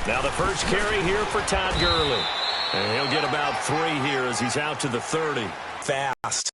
Now the first carry here for Todd Gurley. And he'll get about 3 here as he's out to the 30. Fast.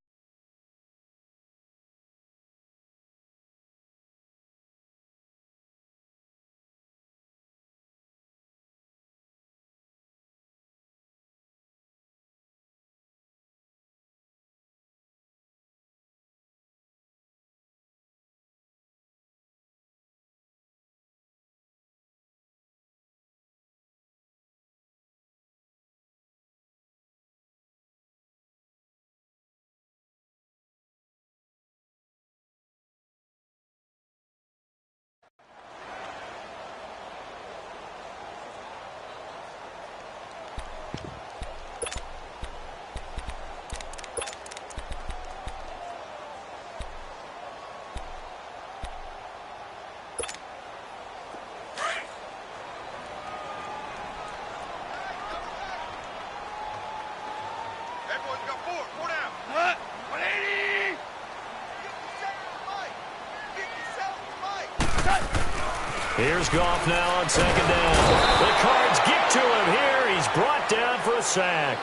Here's Goff now on second down. The Cards get to him here. He's brought down for a sack.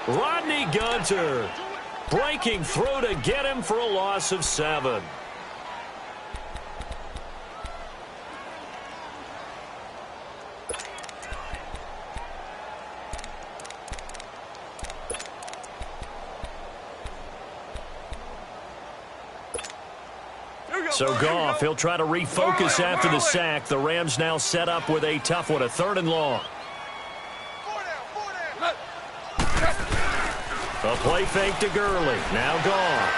Rodney Gunter breaking through to get him for a loss of 7. So Goff, he'll try to refocus after the sack. The Rams now set up with a tough one, a 3rd and long. A play fake to Gurley. Now Goff.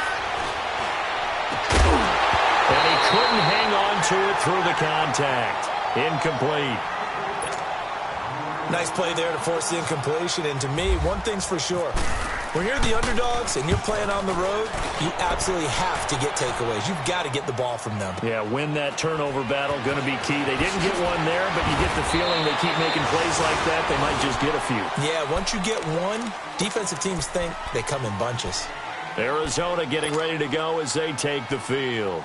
And he couldn't hang on to it through the contact. Incomplete. Nice play there to force the incompletion. And to me, one thing's for sure. When you're the underdogs and you're playing on the road, you absolutely have to get takeaways. You've got to get the ball from them. Yeah, win that turnover battle, going to be key. They didn't get one there, but you get the feeling they keep making plays like that, they might just get a few. Yeah, once you get one, defensive teams think they come in bunches. Arizona getting ready to go as they take the field.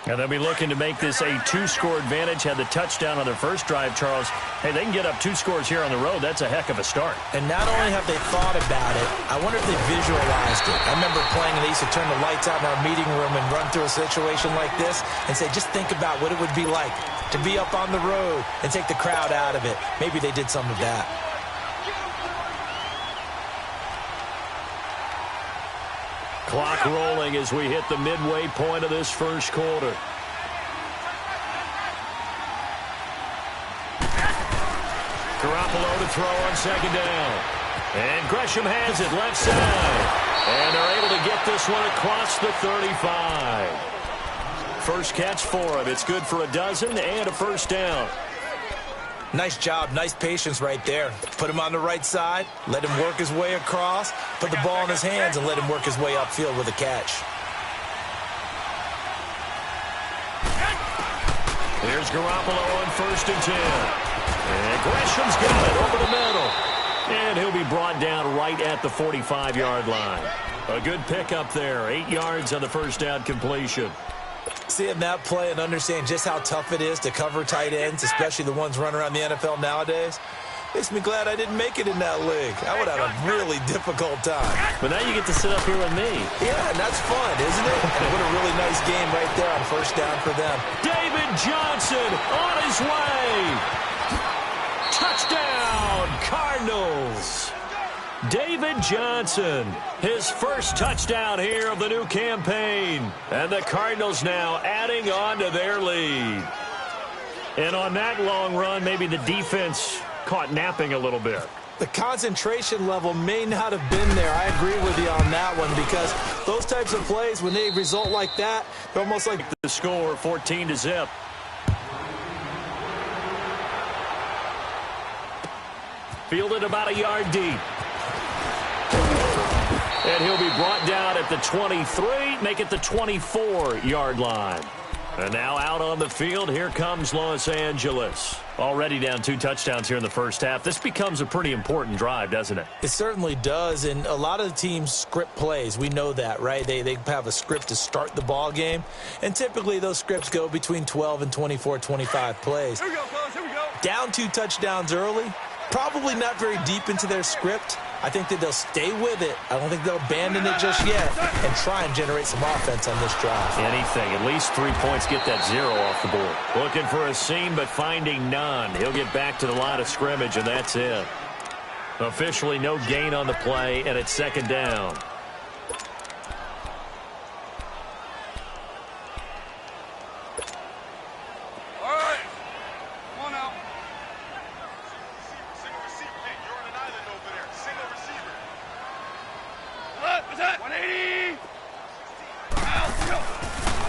And they'll be looking to make this a 2-score advantage. Had the touchdown on their first drive, Charles. Hey, they can get up 2 scores here on the road. That's a heck of a start. And not only have they thought about it, I wonder if they visualized it. I remember playing, and they used to turn the lights out in our meeting room and run through a situation like this and say, just think about what it would be like to be up on the road and take the crowd out of it. Maybe they did some of that. Clock rolling as we hit the midway point of this first quarter. Garoppolo to throw on second down. And Gresham has it left side. And they're able to get this one across the 35. First catch for him. It's good for a dozen and a first down. Nice job, nice patience right there. Put him on the right side, let him work his way across, put the ball in his hands, and let him work his way upfield with a catch. Here's Garoppolo on 1st and 10. And Gresham's got it over the middle. And he'll be brought down right at the 45-yard line. A good pickup there, 8 yards on the first down completion. Seeing that play and understand just how tough it is to cover tight ends, especially the ones running around the NFL nowadays, makes me glad I didn't make it in that league. I would have a really difficult time. But now you get to sit up here with me. Yeah, and that's fun, isn't it? And what a really nice game right there on first down for them. David Johnson on his way. Touchdown, Cardinals. David Johnson, his first touchdown here of the new campaign. And the Cardinals now adding on to their lead. And on that long run, maybe the defense caught napping a little bit. The concentration level may not have been there. I agree with you on that one, because those types of plays, when they result like that, they're almost like the score 14-0. Fielded about a yard deep. And he'll be brought down at the 23, make it the 24-yard line. And now out on the field, here comes Los Angeles. Already down 2 touchdowns here in the first half. This becomes a pretty important drive, doesn't it? It certainly does, and a lot of the teams script plays. We know that, right? They have a script to start the ball game, and typically those scripts go between 12 and 24, 25 plays. Here we go, fellas, here we go. Down 2 touchdowns early, probably not very deep into their script. I think that they'll stay with it. I don't think they'll abandon it just yet and try and generate some offense on this drive. Anything. At least 3 points, get that 0 off the board. Looking for a seam, but finding none. He'll get back to the line of scrimmage, and that's it. Officially no gain on the play, and it's 2nd down.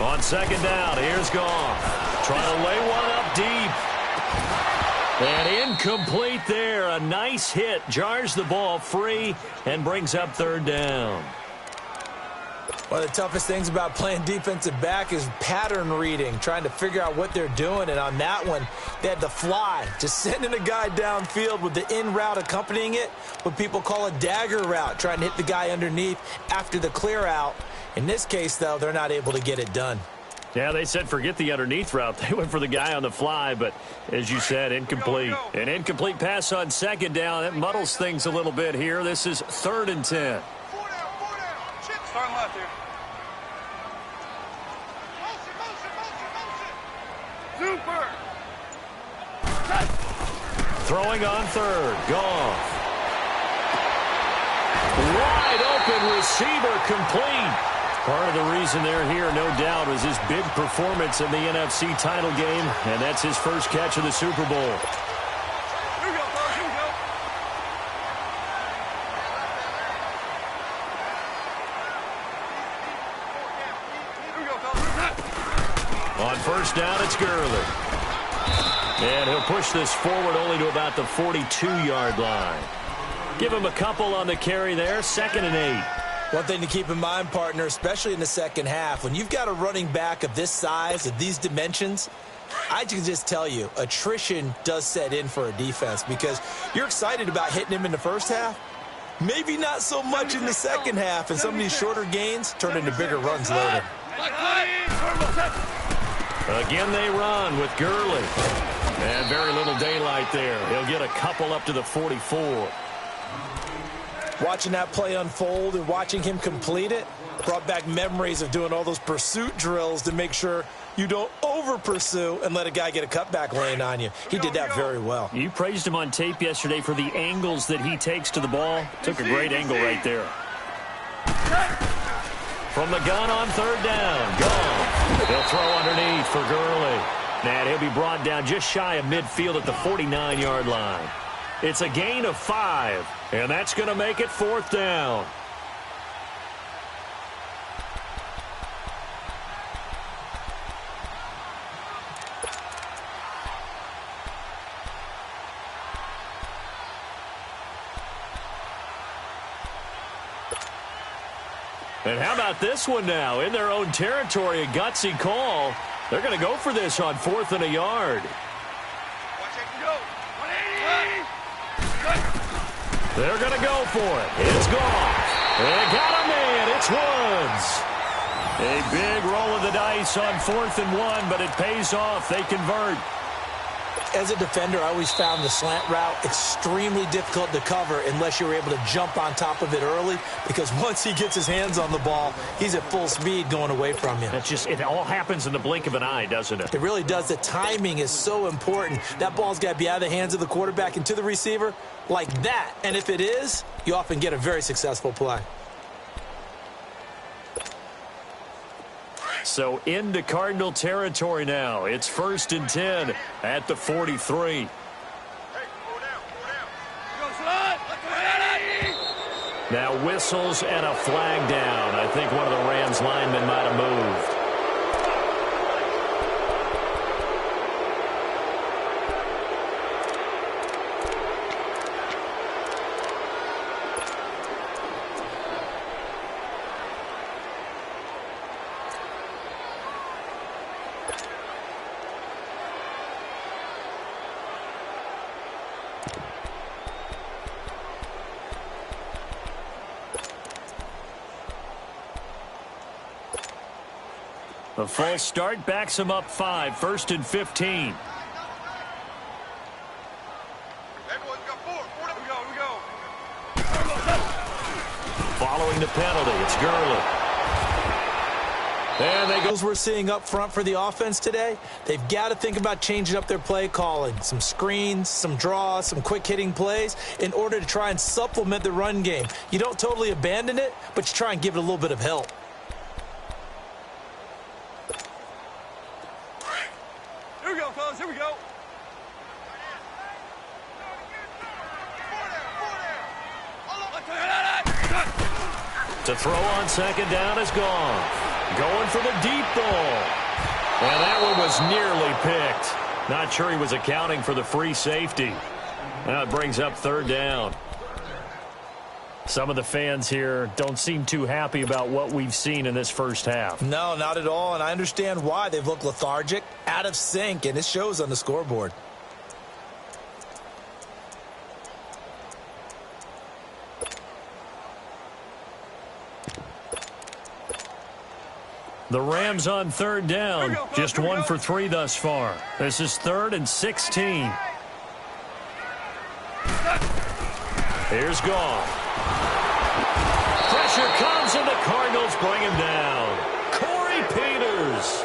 On 2nd down, here's Goff. Trying to lay one up deep. And incomplete there. A nice hit. Jars the ball free and brings up 3rd down. One of the toughest things about playing defensive back is pattern reading, trying to figure out what they're doing. And on that one, they had the fly, just sending a guy downfield with the in route accompanying it, what people call a dagger route, trying to hit the guy underneath after the clear out. In this case, though, they're not able to get it done. Yeah, they said forget the underneath route. They went for the guy on the fly, but as you said, incomplete. An incomplete pass on 2nd down. That muddles things a little bit here. This is 3rd and 10. Starting left here. Super. Throwing on 3rd. Goff. Wide open receiver, complete. Part of the reason they're here, no doubt, was his big performance in the NFC title game, and that's his first catch of the Super Bowl. Here we go, fellas. Here we go. Here we go, fellas. On 1st down, it's Gurley. And he'll push this forward only to about the 42-yard line. Give him a couple on the carry there, 2nd and 8. One thing to keep in mind, partner, especially in the second half, when you've got a running back of this size, of these dimensions, I can just tell you, attrition does set in for a defense because you're excited about hitting him in the first half. Maybe not so much in the second half, and some of these shorter gains turn into bigger runs later. Again, they run with Gurley. And very little daylight there. He'll get a couple up to the 44. Watching that play unfold and watching him complete it brought back memories of doing all those pursuit drills to make sure you don't over-pursue and let a guy get a cutback lane on you. He did that very well. You praised him on tape yesterday for the angles that he takes to the ball. Took a great angle right there. From the gun on 3rd down. Gone. They'll throw underneath for Gurley. And he'll be brought down just shy of midfield at the 49-yard line. It's a gain of 5, and that's going to make it 4th down. And how about this one now? In their own territory, a gutsy call. They're going to go for this on 4th and a yard. They're going to go for it. It's gone. They got a man. It's Woods. A big roll of the dice on 4th and 1, but it pays off. They convert. As a defender, I always found the slant route extremely difficult to cover unless you were able to jump on top of it early, because once he gets his hands on the ball, he's at full speed going away from you. It all happens in the blink of an eye, doesn't it? It really does. The timing is so important. That ball's got to be out of the hands of the quarterback and to the receiver like that. And if it is, you often get a very successful play. So into Cardinal territory now. It's 1st and 10 at the 43. Now whistles and a flag down. I think one of the Rams linemen might have moved. A false start backs him up 5, 1st and 15. boys. We got four. We go. Following the penalty, it's Gurley. And they go. Those we're seeing up front for the offense today, they've got to think about changing up their play calling. Some screens, some draws, some quick-hitting plays in order to try and supplement the run game. You don't totally abandon it, but you try and give it a little bit of help. Here we go, fellas. Here we go. To throw on second down is gone. Going for the deep ball. And that one was nearly picked. Not sure he was accounting for the free safety. Now it brings up third down. Some of the fans here don't seem too happy about what we've seen in this first half. No, not at all, and I understand why. They've looked lethargic, out of sync, and it shows on the scoreboard. The Rams on third down. Just 1 for 3 thus far. This is 3rd and 16. Here's Goff. Pressure comes and the Cardinals bring him down. Corey Peters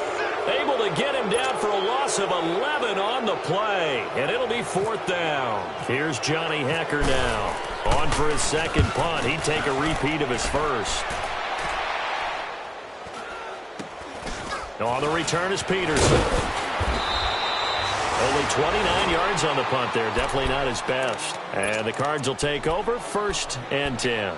able to get him down for a loss of 11 on the play. And it'll be 4th down. Here's Johnny Hecker now. On for his second punt. He'd take a repeat of his first. On the return is Peterson. Only 29 yards on the punt there. Definitely not his best. And the Cards will take over 1st and 10.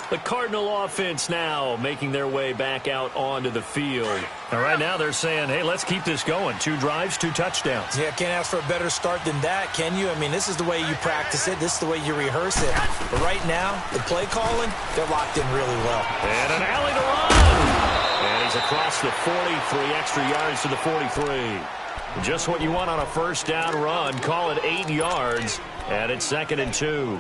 The Cardinal offense now making their way back out onto the field. And right now they're saying, hey, let's keep this going. 2 drives, 2 touchdowns. Yeah, can't ask for a better start than that, can you? I mean, this is the way you practice it. This is the way you rehearse it. But right now, the play calling, they're locked in really well. And an alley to run. And he's across the 40, 3 extra yards to the 43. Just what you want on a first down run. Call it 8 yards. And it's 2nd and 2.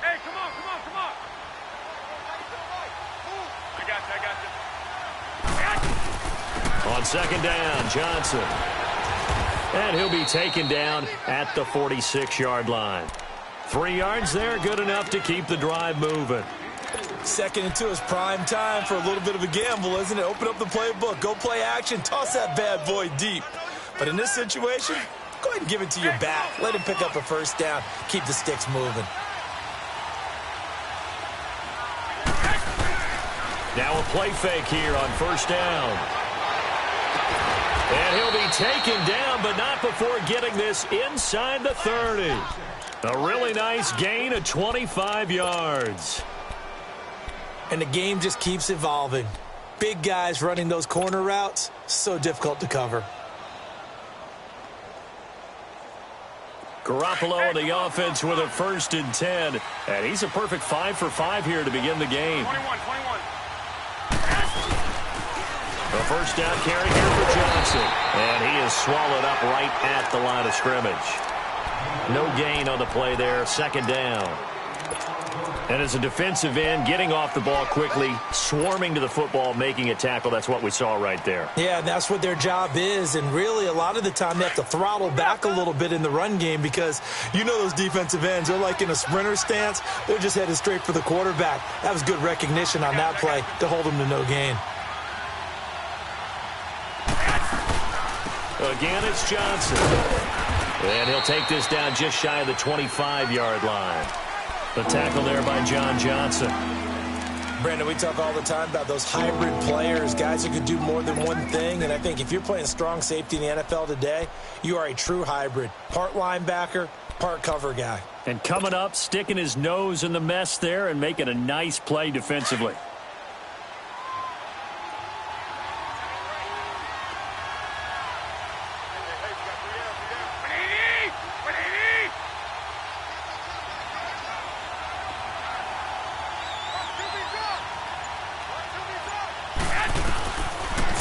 Hey, come on. I got you. On second down, Johnson. And he'll be taken down at the 46-yard line. 3 yards there, good enough to keep the drive moving. 2nd and 2 is prime time for a little bit of a gamble, isn't it? Open up the playbook, go play action, toss that bad boy deep. But in this situation, go ahead and give it to your back. Let him pick up a first down, keep the sticks moving. Now a play fake here on first down. And he'll be taken down, but not before getting this inside the 30. A really nice gain of 25 yards. And the game just keeps evolving. Big guys running those corner routes, so difficult to cover. Garoppolo in the offense with a 1st and 10. And he's a perfect 5 for 5 here to begin the game. 21. A first down carry here for Johnson. And he is swallowed up right at the line of scrimmage. No gain on the play there. 2nd down. And as a defensive end, getting off the ball quickly, swarming to the football, making a tackle. That's what we saw right there. Yeah, that's what their job is. And really, a lot of the time, they have to throttle back a little bit in the run game because you know those defensive ends, they're like in a sprinter stance. They're just headed straight for the quarterback. That was good recognition on that play to hold them to no gain. Again, it's Johnson. And he'll take this down just shy of the 25-yard line. The tackle there by John Johnson. Brandon, we talk all the time about those hybrid players, guys who could do more than one thing. And I think if you're playing strong safety in the NFL today, you are a true hybrid. Part linebacker, part cover guy. And coming up, sticking his nose in the mess there and making a nice play defensively.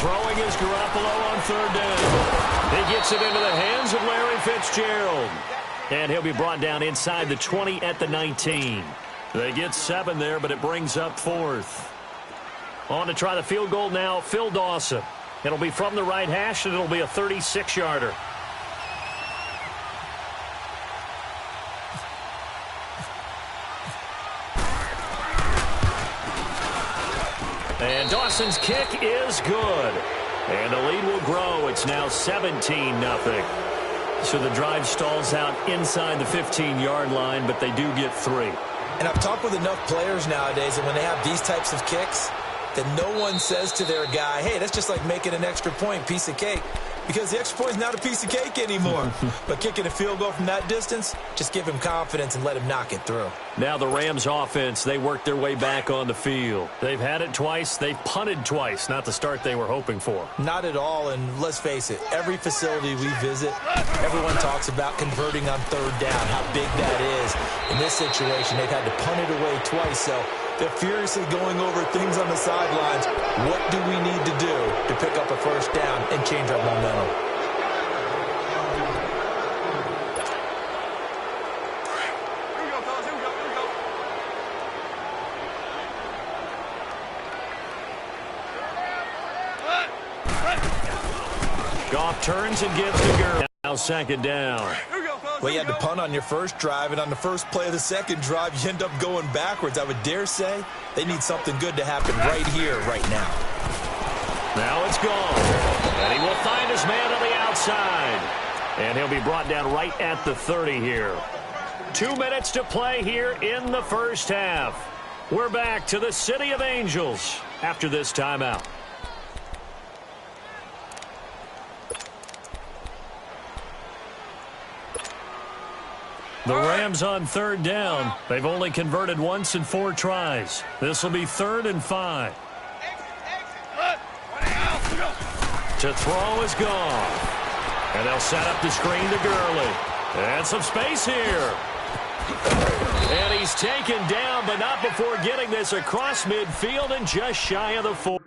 Throwing is Garoppolo on 3rd down. He gets it into the hands of Larry Fitzgerald. And he'll be brought down inside the 20 at the 19. They get 7 there, but it brings up 4th. On to try the field goal now, Phil Dawson. It'll be from the right hash, and it'll be a 36-yarder. And Dawson's kick is good. And the lead will grow. It's now 17-0. So the drive stalls out inside the 15-yard line, but they do get 3. And I've talked with enough players nowadays, and when they have these types of kicks, that no one says to their guy, hey, that's just like making an extra point, piece of cake. Because the extra point is not a piece of cake anymore. But kicking a field goal from that distance, just give him confidence and let him knock it through. Now the Rams offense, they worked their way back on the field. They've had it twice. They've punted twice. Not the start they were hoping for. Not at all, and let's face it, every facility we visit, everyone talks about converting on third down, how big that is. In this situation, they've had to punt it away twice, so they're furiously going over things on the sidelines. What do we need to do to pick up a first down and change our momentum? Here we go, fellas. Here we go. Here we go. Goff turns and gives to Gurley. Now second down. Here we go, fellas. Well, you Here had we to go. punt on your first drive, and on the first play of the second drive, you end up going backwards. I would dare say they need something good to happen right here, right now. Now it's gone. And he will find his man on the outside. And he'll be brought down right at the 30 here. 2 minutes to play here in the first half. We're back to the City of Angels after this timeout. The Rams on third down. They've only converted once in 4 tries. This will be 3rd and 5. To throw is gone. And they'll set up the screen to Gurley. And some space here. And he's taken down, but not before getting this across midfield and just shy of the 4.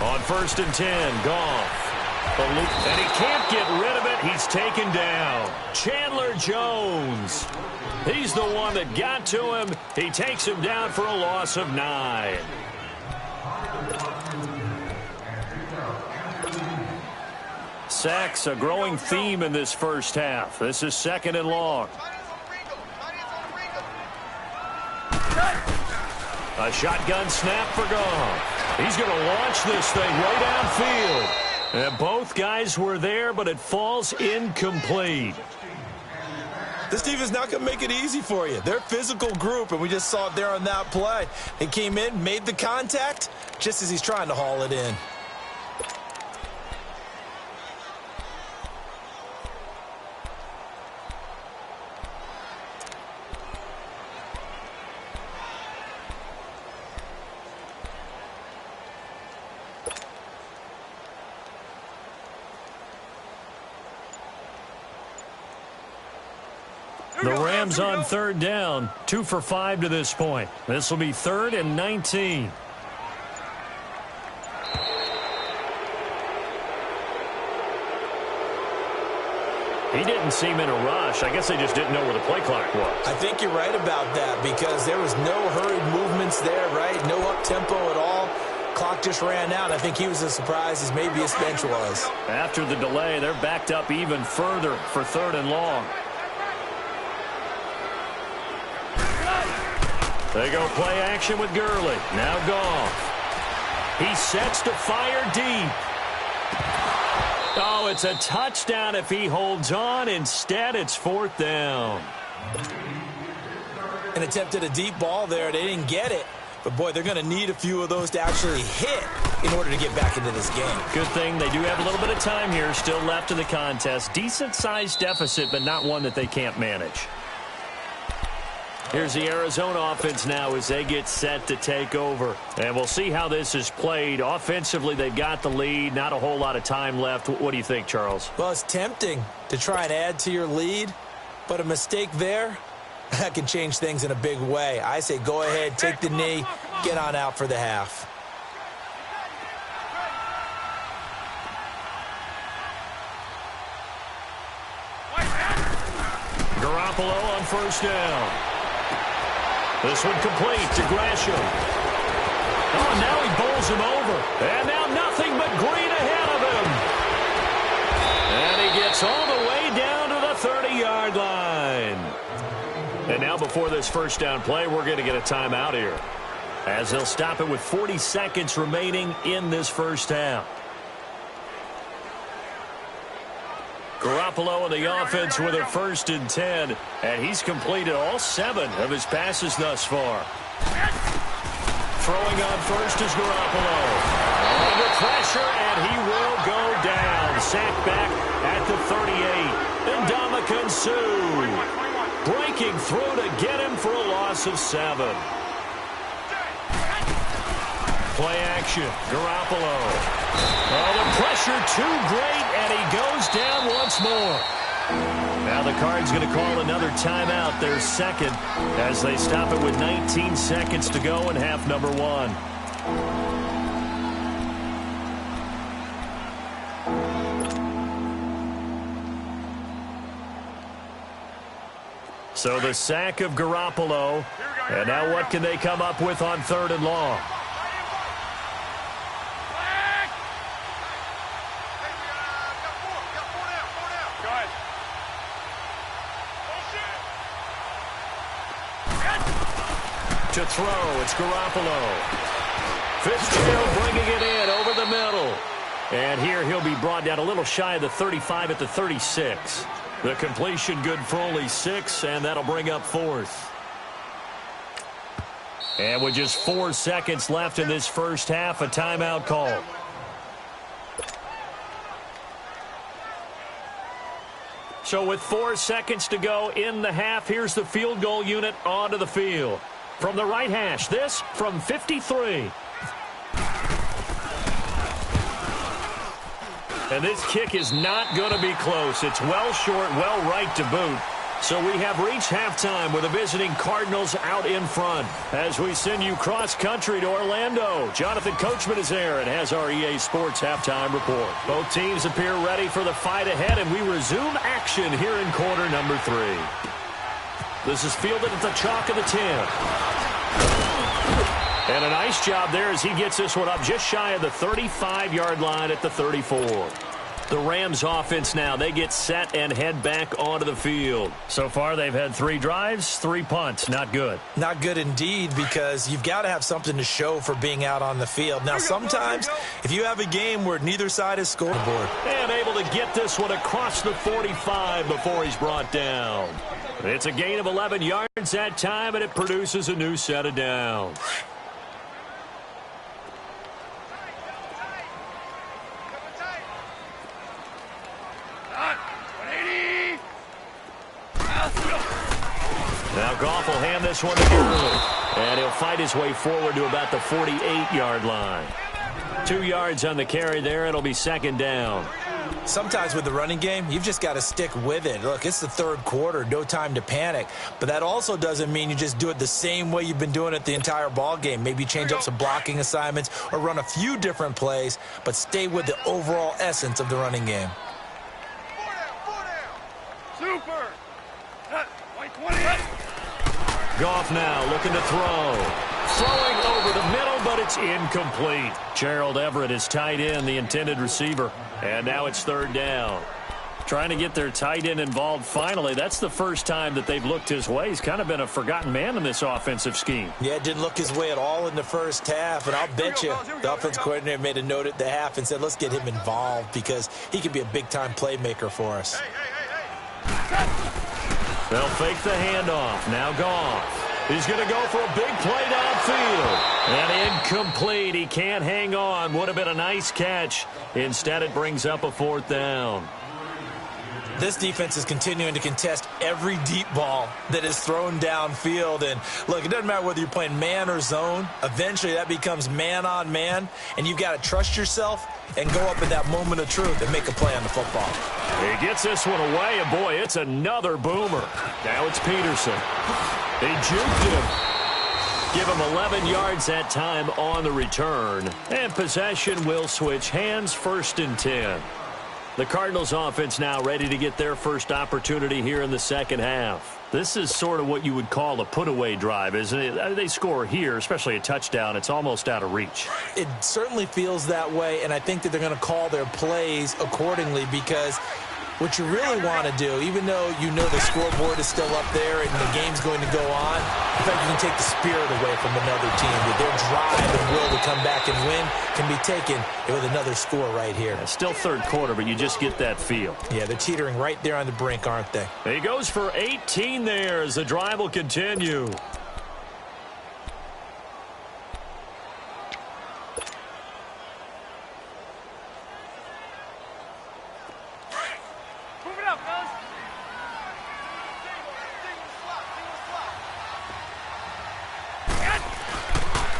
On 1st and 10, Goff. And he can't get rid of it. He's taken down. Chandler Jones. He's the one that got to him. He takes him down for a loss of 9. Sacks, a growing theme in this first half. This is 2nd and long. A shotgun snap for Goff. He's going to launch this thing right downfield. And both guys were there, but it falls incomplete. This team is not going to make it easy for you. They're a physical group, and we just saw it there on that play. He came in, made the contact, just as he's trying to haul it in. The Rams on 3rd down, 2 for 5 to this point. This will be 3rd and 19. He didn't seem in a rush. I guess they just didn't know where the play clock was. I think you're right about that because there was no hurried movements there, right? No up-tempo at all. Clock just ran out. I think he was as surprised as maybe his bench was. After the delay, they're backed up even further for 3rd and long. They go play action with Gurley. Now Goff. He sets to fire deep. Oh, it's a touchdown if he holds on. Instead, it's 4th down. And attempted a deep ball there. They didn't get it. But, boy, they're going to need a few of those to actually hit in order to get back into this game. Good thing they do have a little bit of time here still left in the contest. Decent-sized deficit, but not one that they can't manage. Here's the Arizona offense now as they get set to take over. And we'll see how this is played. Offensively, they've got the lead. Not a whole lot of time left. What do you think, Charles? Well, it's tempting to try and add to your lead, but a mistake there, that can change things in a big way. I say go ahead, take the knee, get on out for the half. Garoppolo on 1st down. This one complete to Gresham. Oh, now he bowls him over. And now nothing but green ahead of him. And he gets all the way down to the 30-yard line. And now before this 1st down play, we're going to get a timeout here, as they'll stop it with 40 seconds remaining in this 1st half. Garoppolo and the offense with a 1st and 10, and he's completed all 7 of his passes thus far. Throwing on 1st is Garoppolo. Under pressure, and he will go down. Sacked back at the 38. And Ndamukong Suh breaking through to get him for a loss of 7. Play action. Garoppolo. Oh, the pressure too great, and he goes down once more. Now the Cards going to call another timeout, their 2nd, as they stop it with 19 seconds to go in half number 1. So the sack of Garoppolo, and now what can they come up with on 3rd and long? To throw, it's Garoppolo. Fitzgerald bringing it in over the middle. And here he'll be brought down a little shy of the 35 at the 36. The completion good for only 6, and that'll bring up 4th. And with just 4 seconds left in this 1st half, a timeout call. So with 4 seconds to go in the half, here's the field goal unit onto the field. From the right hash, this from 53. And this kick is not going to be close. It's well short, well right to boot. So we have reached halftime with the visiting Cardinals out in front. As we send you cross-country to Orlando, Jonathan Coachman is there and has our EA Sports halftime report. Both teams appear ready for the fight ahead, and we resume action here in quarter number 3. This is fielded at the chalk of the 10. And a nice job there as he gets this one up just shy of the 35-yard line at the 34. The Rams offense now, they get set and head back onto the field. So far, they've had 3 drives, 3 punts. Not good. Not good indeed, because you've got to have something to show for being out on the field. Now, sometimes, if you have a game where neither side has scored, and able to get this one across the 45 before he's brought down. It's a gain of 11 yards that time, and it produces a new set of downs. Now Goff will hand this one to Gurley, and he'll fight his way forward to about the 48-yard line. 2 yards on the carry there. It'll be 2nd down. Sometimes with the running game, you've just got to stick with it. Look, it's the 3rd quarter, no time to panic. But that also doesn't mean you just do it the same way you've been doing it the entire ball game. Maybe change up some blocking assignments or run a few different plays, but stay with the overall essence of the running game. Super. Goff now looking to throw. Throwing over the middle, but it's incomplete. Gerald Everett is tied in, the intended receiver. And now it's 3rd down. Trying to get their tight end involved finally. That's the first time that they've looked his way. He's kind of been a forgotten man in this offensive scheme. Yeah, it didn't look his way at all in the first half, and I'll bet you the offense coordinator made a note at the half and said, let's get him involved because he could be a big-time playmaker for us. They'll fake the handoff. Now Goff. He's going to go for a big play downfield. And incomplete. He can't hang on. Would have been a nice catch. Instead, it brings up a 4th down. This defense is continuing to contest every deep ball that is thrown downfield. And, look, it doesn't matter whether you're playing man or zone. Eventually, that becomes man-on-man, and you've got to trust yourself and go up in that moment of truth and make a play on the football. He gets this one away, and, boy, it's another boomer. Now it's Peterson. They juked him. Give him 11 yards that time on the return. And possession will switch hands, 1st and 10. The Cardinals offense now ready to get their first opportunity here in the second half. This is sort of what you would call a put-away drive, isn't it? They score here, especially a touchdown. It's almost out of reach. It certainly feels that way, and I think that they're going to call their plays accordingly because what you really want to do, even though you know the scoreboard is still up there and the game's going to go on, in fact, you can take the spirit away from another team. That their drive and will to come back and win can be taken with another score right here. Yeah, still 3rd quarter, but you just get that feel. Yeah, they're teetering right there on the brink, aren't they? He goes for 18 there as the drive will continue.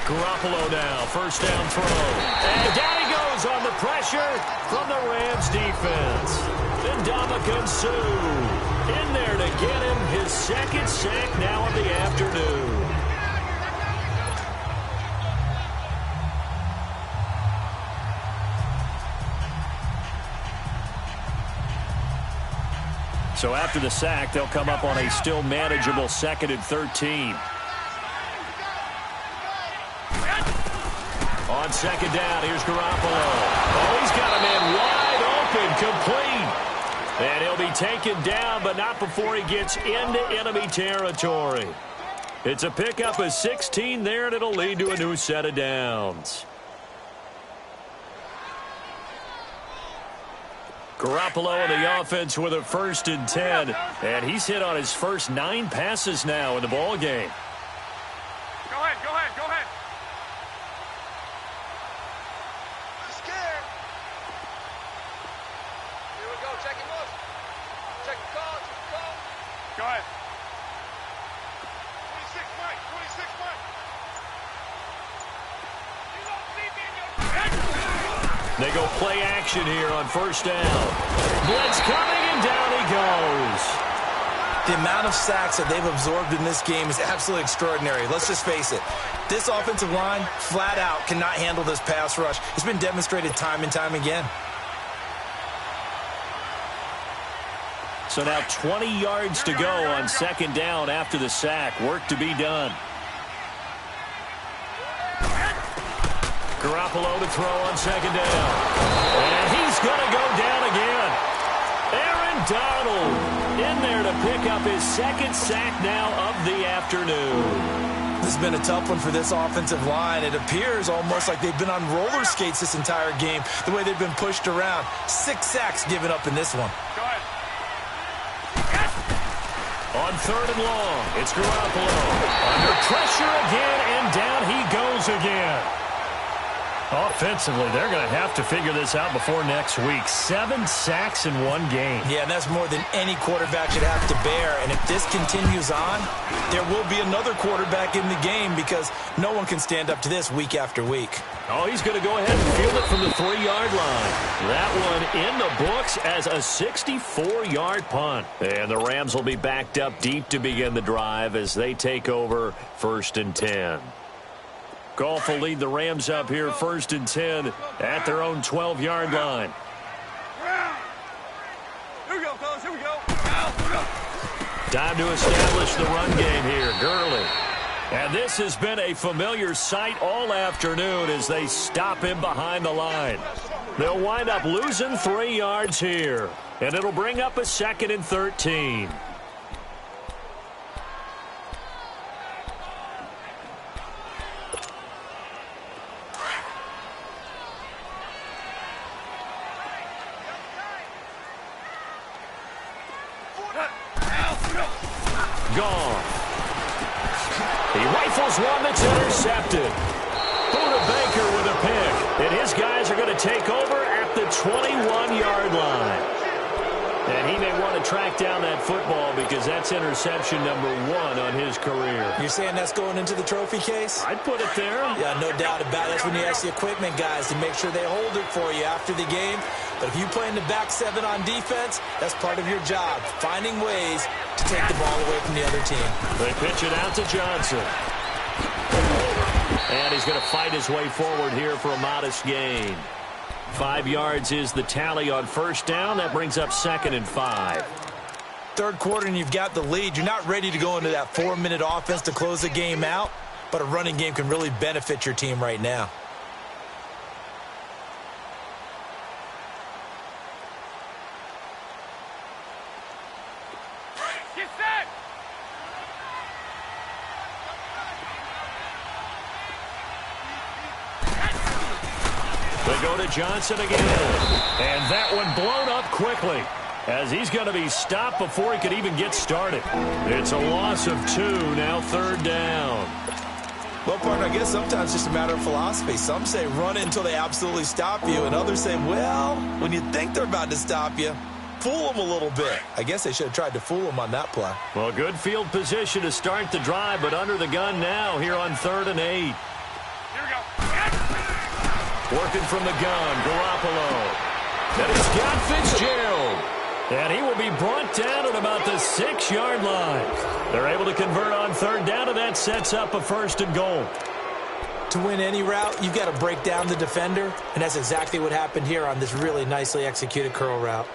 Garoppolo now, 1st down throw. And down he goes on the pressure from the Rams defense. And Ndamukong Suh in there to get him his 2nd sack now of the afternoon. So after the sack, they'll come up on a still manageable 2nd and 13. On 2nd down, here's Garoppolo. Oh, he's got a man wide open, complete. And he'll be taken down, but not before he gets into enemy territory. It's a pickup of 16 there, and it'll lead to a new set of downs. Garoppolo in the offense with a 1st and 10, and he's hit on his first 9 passes now in the ball game. Go ahead, go ahead, go ahead. Go ahead. 26 Mike, 26 Mike. You don't see me in your... They go play action here on 1st down. Blitz coming, and down he goes. The amount of sacks that they've absorbed in this game is absolutely extraordinary. Let's just face it. This offensive line, flat out, cannot handle this pass rush. It's been demonstrated time and time again. So now 20 yards to go on 2nd down after the sack. Work to be done. Garoppolo to throw on 2nd down. And he's going to go down again. Aaron Donald in there to pick up his 2nd sack now of the afternoon. This has been a tough one for this offensive line. It appears almost like they've been on roller skates this entire game, the way they've been pushed around. 6 sacks given up in this one. Go ahead. On 3rd and long, it's Garoppolo. Under pressure again, and down he goes again. Offensively, they're going to have to figure this out before next week. 7 sacks in one game. Yeah, and that's more than any quarterback should have to bear. And if this continues on, there will be another quarterback in the game because no one can stand up to this week after week. Oh, he's going to go ahead and field it from the 3-yard line. That one in the books as a 64-yard punt. And the Rams will be backed up deep to begin the drive as they take over 1st and 10. Goff will lead the Rams up here 1st and 10 at their own 12-yard line. Here we go, fellas. Here we go. Time to establish the run game here. Gurley. And this has been a familiar sight all afternoon as they stop him behind the line. They'll wind up losing 3 yards here. And it'll bring up a 2nd and 13. Gone. He rifles one that's intercepted. Buda Baker with a pick. And his guys are going to take over at the 21-yard line. And he may want to track down that football because that's interception number 1 on his career. You're saying that's going into the trophy case? I'd put it there. Yeah, no doubt about it. That's when you ask the equipment guys to make sure they hold it for you after the game. But if you play in the back 7 on defense, that's part of your job, finding ways to take the ball away from the other team. They pitch it out to Johnson. And he's going to fight his way forward here for a modest gain. 5 yards is the tally on first down. That brings up 2nd and 5. Third quarter and you've got the lead. You're not ready to go into that 4-minute offense to close the game out, but a running game can really benefit your team right now. Get set! They go to Johnson again. And that one blown up quickly as he's going to be stopped before he could even get started. It's a loss of 2, now 3rd down. Well, partner, I guess sometimes it's just a matter of philosophy. Some say run it until they absolutely stop you, and others say, well, when you think they're about to stop you, fool them a little bit. I guess they should have tried to fool them on that play. Well, good field position to start the drive, but under the gun now here on 3rd and 8. Here we go. Working from the gun, Garoppolo. And he's got Fitzgerald. And he will be brought down at about the 6-yard line. They're able to convert on 3rd down, and that sets up a 1st and goal. To win any route, you've got to break down the defender, and that's exactly what happened here on this really nicely executed curl route.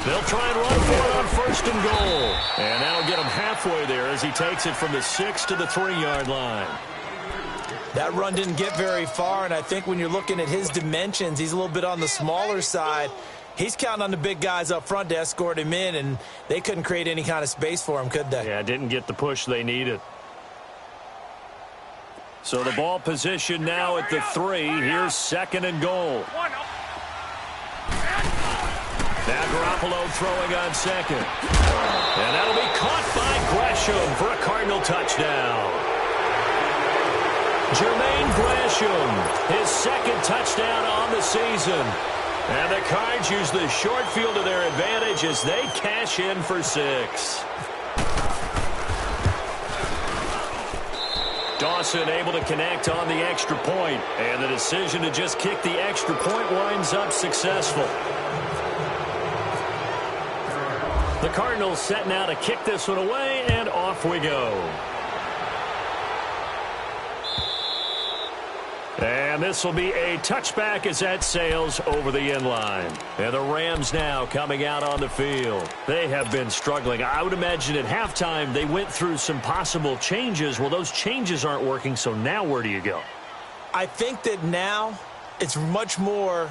They'll try and run for it on 1st and goal. And that'll get him halfway there as he takes it from the 6 to the 3-yard line. That run didn't get very far, and I think when you're looking at his dimensions, he's a little bit on the smaller side. He's counting on the big guys up front to escort him in, and they couldn't create any kind of space for him, could they? Yeah, didn't get the push they needed. So the ball position now at the 3. Here's 2nd and goal. Now Garoppolo throwing on 2nd. And that'll be caught by Gresham for a Cardinal touchdown. Jermaine Gresham, his 2nd touchdown on the season. And the Cards use the short field to their advantage as they cash in for 6. Dawson able to connect on the extra point. And the decision to just kick the extra point winds up successful. The Cardinals set now to kick this one away, and off we go. And this will be a touchback as that sails over the end line. And the Rams now coming out on the field. They have been struggling. I would imagine at halftime they went through some possible changes. Well, those changes aren't working, so now where do you go? I think that now it's much more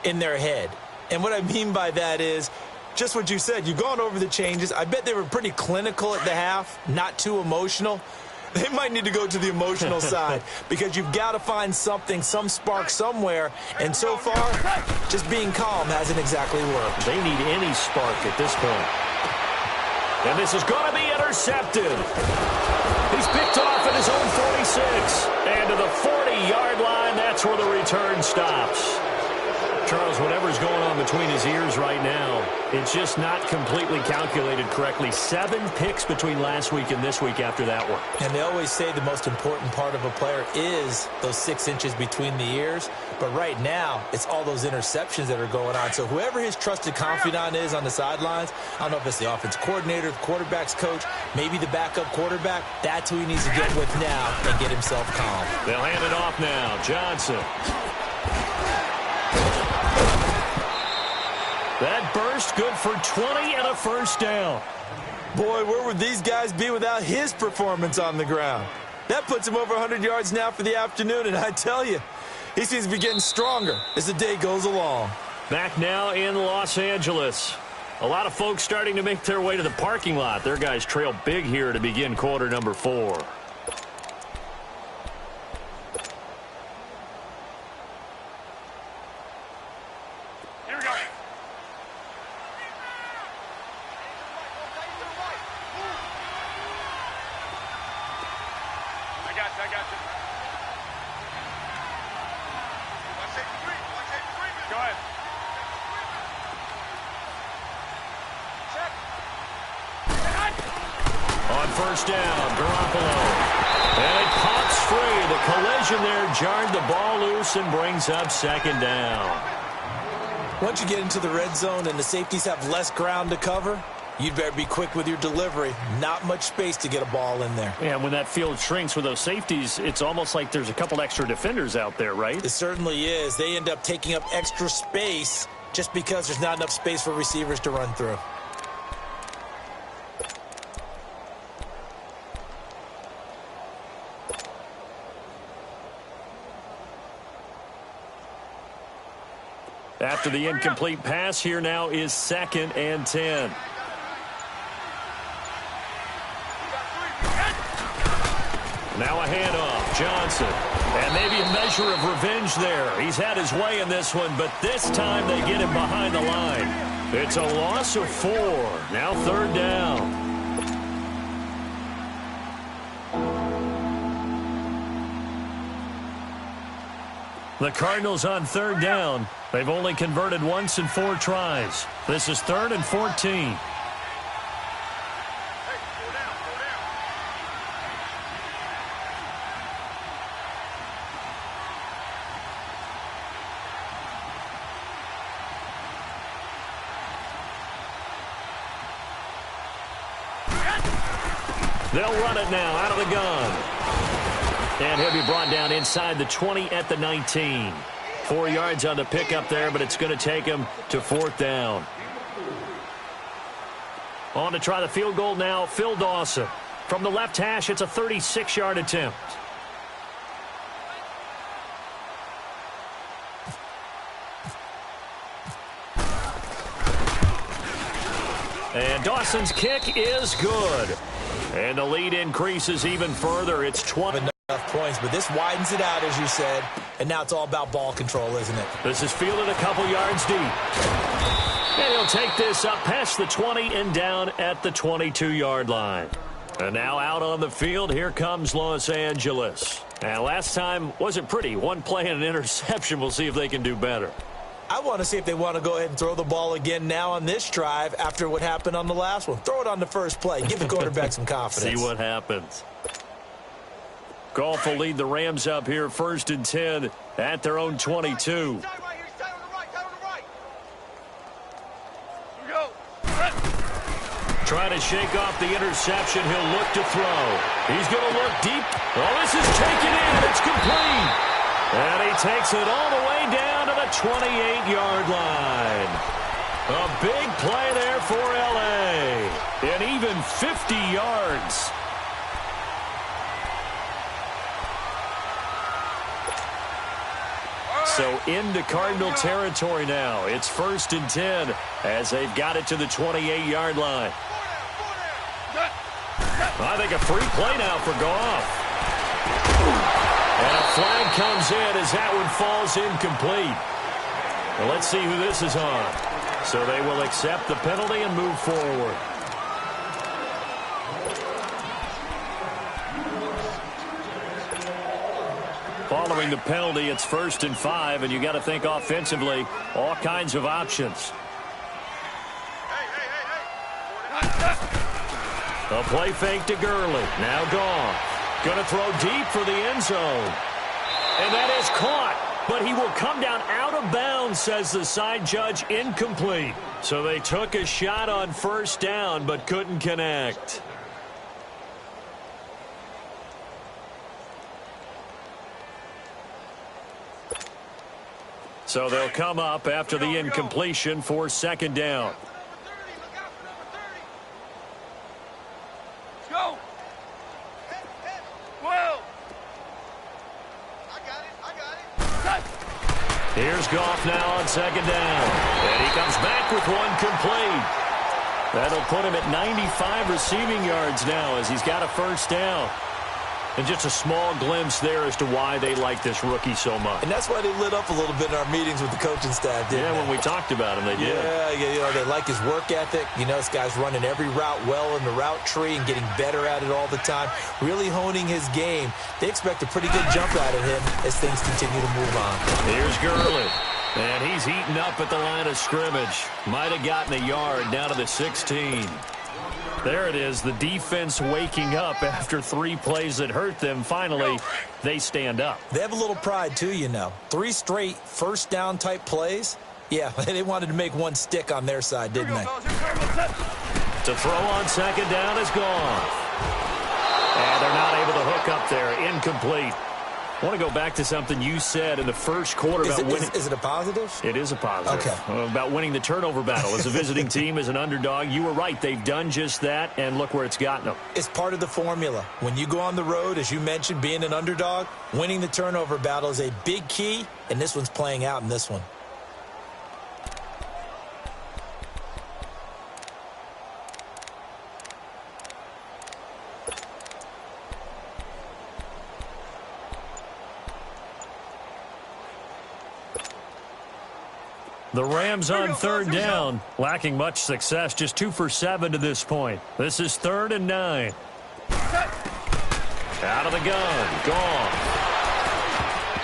in their head. And what I mean by that is just what you said. You've gone over the changes. I bet they were pretty clinical at the half, not too emotional. They might need to go to the emotional side because you've got to find something, some spark somewhere. And so far, just being calm hasn't exactly worked. They need any spark at this point. And this is going to be intercepted. He's picked off at his own 46. And to the 40-yard line, that's where the return stops. Charles, whatever's going on between his ears right now, it's just not completely calculated correctly. 7 picks between last week and this week after that one. And they always say the most important part of a player is those 6 inches between the ears. But right now, it's all those interceptions that are going on. So whoever his trusted confidant is on the sidelines, I don't know if it's the offense coordinator, the quarterback's coach, maybe the backup quarterback, that's who he needs to get with now and get himself calm. They'll hand it off now. Johnson. That burst, good for 20 and a first down. Boy, where would these guys be without his performance on the ground? That puts him over 100 yards now for the afternoon, and I tell you, he seems to be getting stronger as the day goes along. Back now in Los Angeles. A lot of folks starting to make their way to the parking lot. Their guys trail big here to begin quarter number 4. Here we go. I got you. Go ahead. On first down, Garoppolo. And it pops free. The collision there jarred the ball loose and brings up second down. Once you get into the red zone and the safeties have less ground to cover, you'd better be quick with your delivery. Not much space to get a ball in there. Yeah, when that field shrinks with those safeties, it's almost like there's a couple extra defenders out there, right? It certainly is. They end up taking up extra space just because there's not enough space for receivers to run through. After the incomplete pass, here now is 2nd and 10. Now a handoff, Johnson. And maybe a measure of revenge there. He's had his way in this one, but this time they get him behind the line. It's a loss of 4. Now 3rd down. The Cardinals on 3rd down. They've only converted once in 4 tries. This is 3rd and 14. They'll run it now out of the gun. And he'll be brought down inside the 20 at the 19. 4 yards on the pickup there, but it's going to take him to 4th down. On to try the field goal now, Phil Dawson. From the left hash, it's a 36-yard attempt. And Dawson's kick is good. And the lead increases even further. It's 20. Enough points, but this widens it out, as you said, and now it's all about ball control, isn't it? This is fielded a couple yards deep. And he'll take this up past the 20 and down at the 22-yard line. And now out on the field, here comes Los Angeles. And last time wasn't pretty. One play and an interception. We'll see if they can do better. I want to see if they want to go ahead and throw the ball again now on this drive after what happened on the last one. Throw it on the first play. Give the quarterback some confidence. See what happens. Goff will lead the Rams up here 1st and 10 at their own 22. Trying to shake off the interception. He'll look to throw. He's going to look deep. Oh, this is taken in. It's complete. And he takes it all the way down to the 28-yard line. A big play there for L.A. And even 50 yards. So into Cardinal territory now. It's 1st and 10 as they've got it to the 28-yard line. I think a free play now for Goff. And a flag comes in as that one falls incomplete. Well, let's see who this is on. So they will accept the penalty and move forward. Following the penalty, it's 1st and 5, and you got to think offensively, all kinds of options. A play fake to Gurley. Now Goff. Going to throw deep for the end zone. And that is caught. But he will come down out of bounds, says the side judge, incomplete. So they took a shot on 1st down, but couldn't connect. So they'll come up after the incompletion for second down. Go. Whoa. I got it. Here's Goff now on second down. And he comes back with one complete. That'll put him at 95 receiving yards now as he's got a first down. And just a small glimpse there as to why they like this rookie so much. And that's why they lit up a little bit in our meetings with the coaching staff, didn't they? When we talked about him, they did. Yeah, they like his work ethic. This guy's running every route well in the route tree and getting better at it all the time, really honing his game. They expect a pretty good jump out of him as things continue to move on. Here's Gurley. And he's eaten up at the line of scrimmage. Might have gotten a yard down to the 16. There it is, the defense waking up after 3 plays that hurt them. Finally, they stand up. They have a little pride, too, 3 straight first down type plays. Yeah, they wanted to make one stick on their side, didn't they? To throw on second down is gone. And they're not able to hook up there. Incomplete. I want to go back to something you said in the first quarter about winning. Is it a positive? It is a positive. Okay. About winning the turnover battle. As a visiting team, as an underdog, you were right. They've done just that, and look where it's gotten them. It's part of the formula. When you go on the road, as you mentioned, being an underdog, winning the turnover battle is a big key, and this one's playing out in this one. The Rams on third down, lacking much success, just 2 for 7 to this point. This is 3rd and 9. Out of the gun, gone.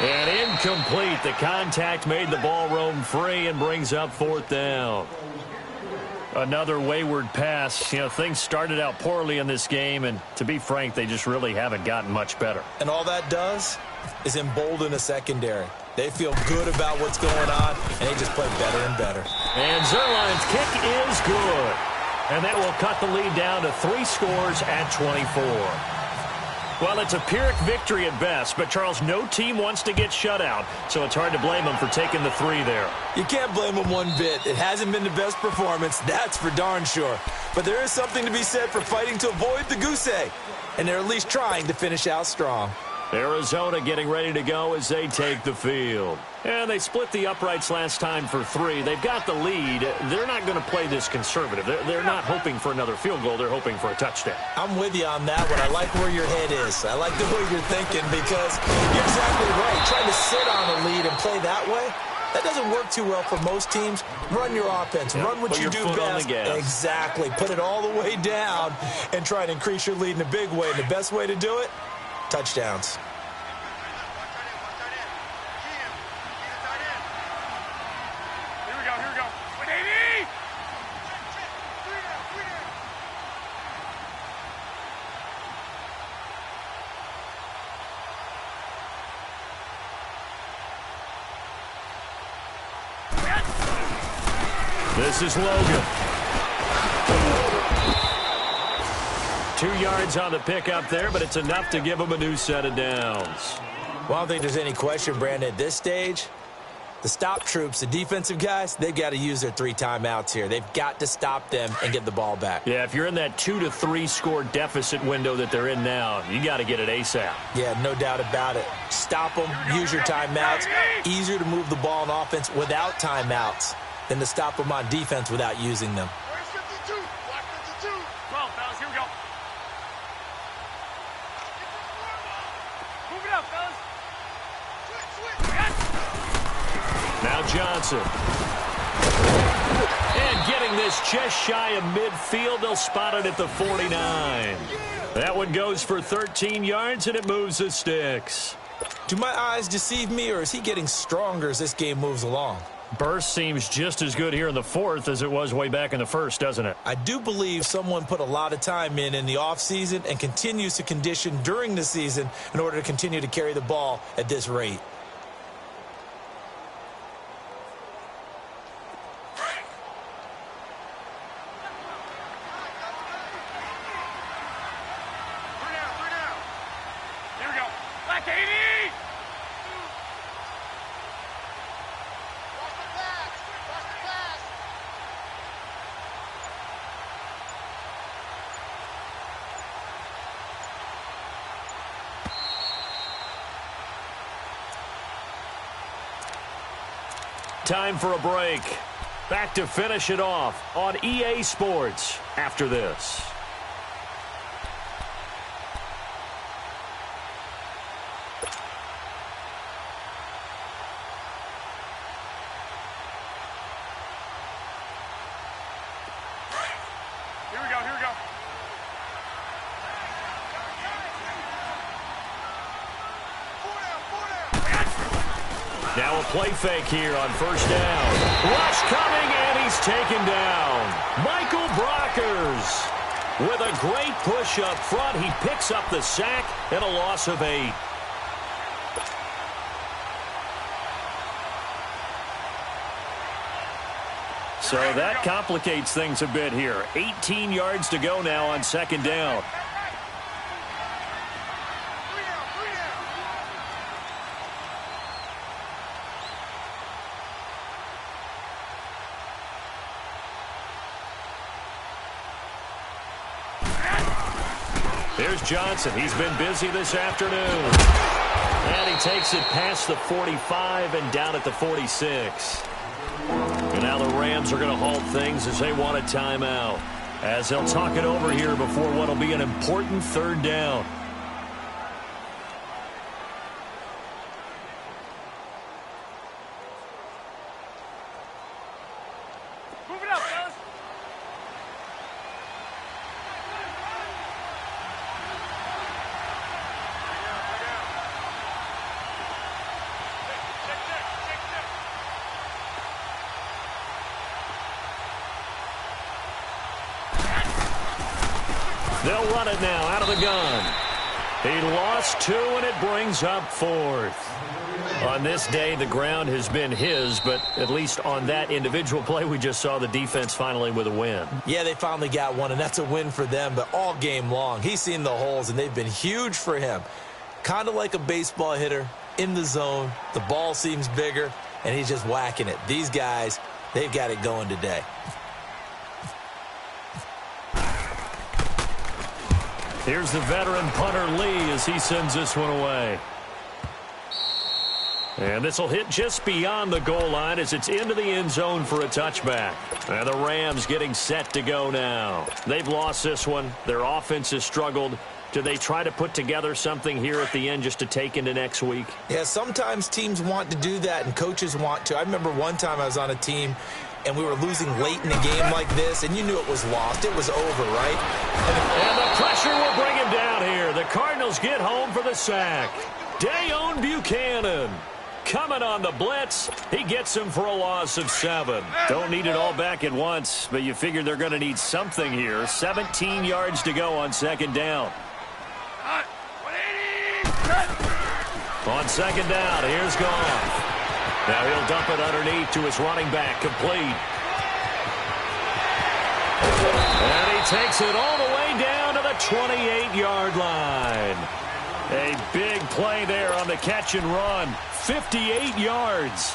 And incomplete. The contact made the ball roam free and brings up 4th down. Another wayward pass. Things started out poorly in this game, and to be frank, they just really haven't gotten much better. And all that does is embolden a secondary. They feel good about what's going on, and they just play better and better. And Zerline's kick is good. And that will cut the lead down to 3 scores at 24. Well, it's a Pyrrhic victory at best, but, Charles, no team wants to get shut out, so it's hard to blame them for taking the 3 there. You can't blame them one bit. It hasn't been the best performance, that's for darn sure. But there is something to be said for fighting to avoid the goose egg, and they're at least trying to finish out strong. Arizona getting ready to go as they take the field. And they split the uprights last time for 3. They've got the lead. They're not going to play this conservative. They're not hoping for another field goal. They're hoping for a touchdown. I'm with you on that one. I like where your head is. I like the way you're thinking because you're exactly right. Trying to sit on a lead and play that way, that doesn't work too well for most teams. Run your offense. Run what you do best. Exactly. Put it all the way down and try and increase your lead in a big way. And the best way to do it, touchdowns. This is Logan. 2 yards on the pickup there, but it's enough to give him a new set of downs. Well, I don't think there's any question, Brandon, at this stage, the stop troops, the defensive guys, they've got to use their 3 timeouts here. They've got to stop them and get the ball back. Yeah, if you're in that 2 to 3 score deficit window that they're in now, you got to get it ASAP. Yeah, no doubt about it. Stop them, use your timeouts. Easier to move the ball on offense without timeouts than to stop them on defense without using them. Where's 52? Block 52. 12, fellas, here we go. Move it up, fellas. Switch. Now Johnson. And getting this just shy of midfield, they'll spot it at the 49. That one goes for 13 yards, and it moves the sticks. Do my eyes deceive me, or is he getting stronger as this game moves along? Burst seems just as good here in the 4th as it was way back in the 1st, doesn't it? I do believe someone put a lot of time in the offseason and continues to condition during the season in order to continue to carry the ball at this rate. time for a break. Back to finish it off on EA Sports after this. Here we go, here we go. Now a play fake here on first down. Rush coming, and he's taken down. Michael Brockers with a great push up front. He picks up the sack and a loss of 8. So that complicates things a bit here. 18 yards to go now on second down. Here's Johnson. He's been busy this afternoon. And he takes it past the 45 and down at the 46. And now the Rams are going to halt things as they want a timeout, as they'll talk it over here before what will be an important third down. Move it up, fellas. They'll run it now out of the gun. He lost 2, and it brings up 4th. On this day, the ground has been his, but at least on that individual play, we just saw the defense finally with a win. Yeah, they finally got one, and that's a win for them, but all game long, he's seen the holes, and they've been huge for him. Kind of like a baseball hitter in the zone. The ball seems bigger, and he's just whacking it. These guys, they've got it going today. Here's the veteran punter Lee as he sends this one away. And this will hit just beyond the goal line as it's into the end zone for a touchback. And the Rams getting set to go now. They've lost this one. Their offense has struggled. Do they try to put together something here at the end just to take into next week? Yeah, sometimes teams want to do that and coaches want to. I remember one time I was on a team and we were losing late in a game like this, and you knew it was lost. It was over, right? And the pressure will bring him down here. The Cardinals get home for the sack. Dayon Buchanan coming on the blitz. He gets him for a loss of 7. Don't need it all back at once, but you figure they're going to need something here. 17 yards to go on second down. On second down, here's Goff. Now he'll dump it underneath to his running back, complete. And he takes it all the way down to the 28-yard line. A big play there on the catch and run. 58 yards.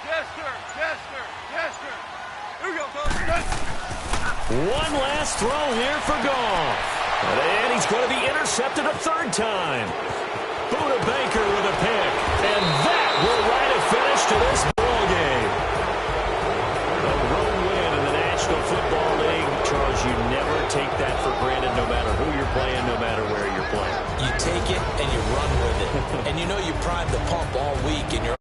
Yes, sir. Yes, sir. Yes, sir. Here we go, fellas. One last throw here for Goff. And he's going to be intercepted a 3rd time. Buda Baker with a pick. And that will write a finish to this ball game. A road win in the National Football League. Charles, you never take that for granted no matter who you're playing, no matter where you're playing. You take it and you run with it. And you know you primed the pump all week and you're